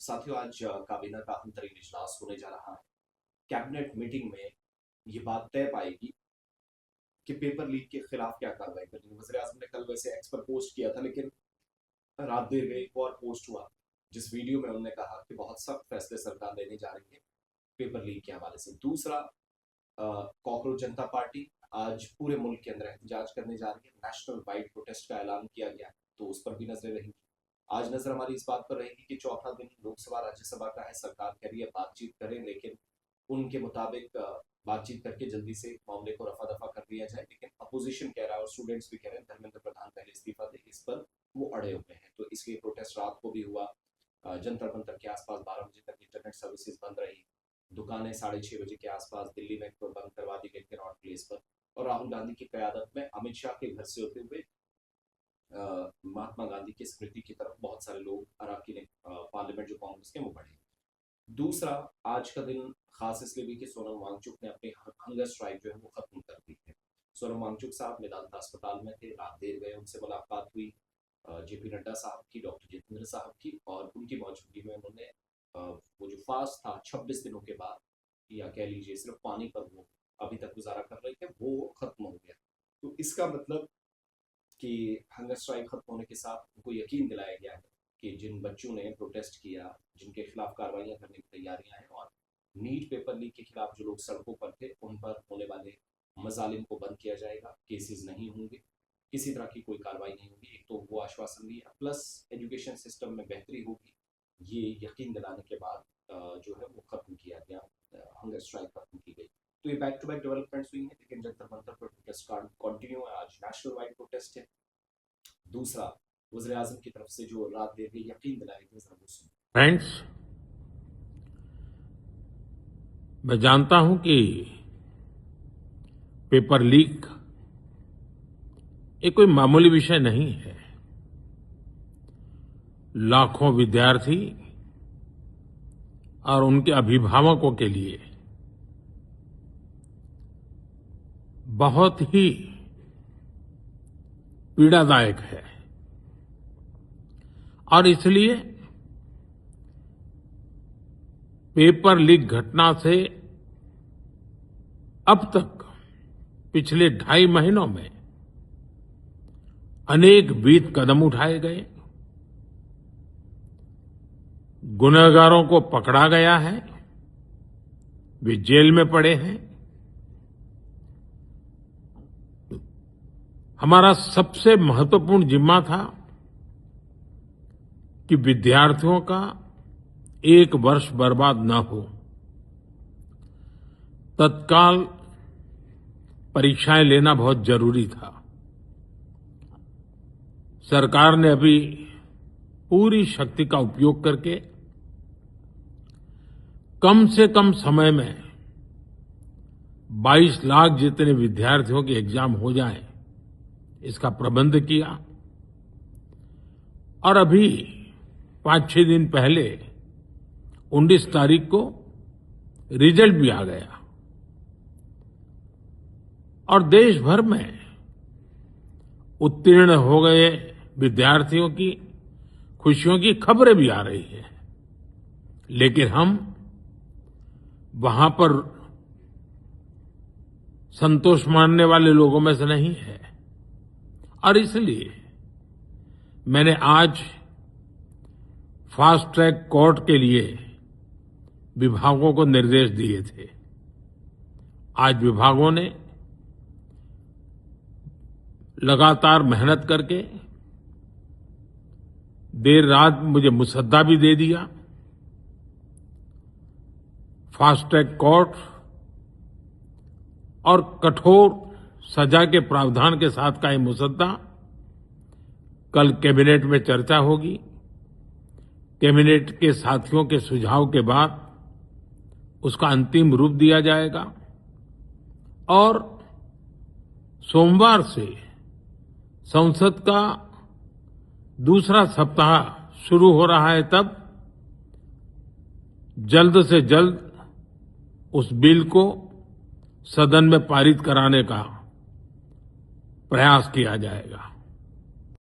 साथियों, आज काबीना का अंतरिम इजलास होने जा रहा है। कैबिनेट मीटिंग में ये बात तय पाएगी कि पेपर लीक के खिलाफ क्या कार्रवाई करनी है। वज़ीर आज़म ने कल वैसे एक्स पर पोस्ट किया था, लेकिन रात देर गई एक और पोस्ट हुआ जिस वीडियो में उन्होंने कहा कि बहुत सख्त फैसले सरकार लेने जा रही है पेपर लीक के हवाले से। दूसरा, कॉकरोच जनता पार्टी आज पूरे मुल्क के अंदर एहतजाज करने जा रही है। नेशनल वाइड प्रोटेस्ट का ऐलान किया गया, तो उस पर भी नजरें रहेंगी। आज नजर हमारी इस बात पर रहेगी कि चौथा दिन लोकसभा राज्यसभा का है। सरकार कह रही है बातचीत करें, लेकिन उनके मुताबिक बातचीत करके जल्दी से मामले को रफा दफा कर दिया जाए। लेकिन अपोजिशन कह रहा है और स्टूडेंट्स भी कह रहे हैं धर्मेंद्र प्रधान पहले इस्तीफा दे, इस पर वो अड़े हुए हैं। तो इसलिए प्रोटेस्ट रात को भी हुआ। जंतर मंतर के आसपास 12 बजे तक इंटरनेट सर्विसेज बंद रही। दुकानें 6:30 बजे के आसपास दिल्ली में बंद करवा दी गई कनॉट प्लेस पर। और राहुल गांधी की क़यादत में अमित शाह के घर से होते हुए महात्मा गांधी की स्मृति की तरफ बहुत सारे लोग अराकीन पार्लियामेंट जो कांग्रेस के, वो बढ़े। दूसरा, आज का दिन खास इसलिए भी कि सोनम वांगचुक ने अपनी हंगर स्ट्राइक जो है वो खत्म कर दी है। सोनम वांगचुक साहब मेदांता अस्पताल में थे, रात देर गए उनसे मुलाकात हुई जेपी नड्डा साहब की, डॉक्टर जितेंद्र साहब की, और उनकी मौजूदगी में उन्होंने वो जो फास्ट था 26 दिनों के बाद, या कह लीजिए सिर्फ पानी पर वो अभी तक गुजारा कर रहे थे, वो खत्म हो गया। तो इसका मतलब कि हंगर स्ट्राइक खत्म होने के साथ उनको यकीन दिलाया गया है कि जिन बच्चों ने प्रोटेस्ट किया, जिनके खिलाफ कार्रवाइयां करने की तैयारियां हैं, और नीट पेपर लीक के खिलाफ जो लोग सड़कों पर थे, उन पर होने वाले मजालिम को बंद किया जाएगा। केसेस नहीं होंगे, किसी तरह की कोई कार्रवाई नहीं होगी। एक तो वो आश्वासन दिया, प्लस एजुकेशन सिस्टम में बेहतरी होगी। ये यकीन दिलाने के बाद जो है वो खत्म किया गया, हंगर स्ट्राइक खत्म की गई। तो ये बैक टू बैक डेवलपमेंट्स हुई हैं, लेकिन जंतर मंतर पर प्रोटेस्ट कंटिन्यू है। आज नेशनल वाइड प्रोटेस्ट है। दूसरा, वज़ीर आज़म की तरफ से जो रात देर गई यकीन दिलाई थी, जरा वो सुनो। फ्रेंड्स, मैं जानता हूं कि पेपर लीक ये कोई मामूली विषय नहीं है। लाखों विद्यार्थी और उनके अभिभावकों के लिए बहुत ही पीड़ादायक है, और इसलिए पेपर लीक घटना से अब तक पिछले 2.5 महीनों में अनेक विहित कदम उठाए गए, गुनहगारों को पकड़ा गया है, वे जेल में पड़े हैं। हमारा सबसे महत्वपूर्ण जिम्मा था कि विद्यार्थियों का 1 वर्ष बर्बाद न हो। तत्काल परीक्षाएं लेना बहुत जरूरी था। सरकार ने अभी पूरी शक्ति का उपयोग करके कम से कम समय में 22 लाख जितने विद्यार्थियों के एग्जाम हो जाएं, इसका प्रबंध किया। और अभी 5-6 दिन पहले 19 तारीख को रिजल्ट भी आ गया, और देश भर में उत्तीर्ण हो गए विद्यार्थियों की खुशियों की खबरें भी आ रही हैं। लेकिन हम वहां पर संतोष मानने वाले लोगों में से नहीं है, और इसलिए मैंने आज फास्ट ट्रैक कोर्ट के लिए विभागों को निर्देश दिए थे। आज विभागों ने लगातार मेहनत करके देर रात मुझे मुसद्दा भी दे दिया। फास्ट ट्रैक कोर्ट और कठोर सजा के प्रावधान के साथ का ये मुसद्दा कल कैबिनेट में चर्चा होगी। कैबिनेट के साथियों के सुझाव के बाद उसका अंतिम रूप दिया जाएगा, और सोमवार से संसद का दूसरा सप्ताह शुरू हो रहा है। तब जल्द से जल्द उस बिल को सदन में पारित कराने का प्रयास किया जाएगा।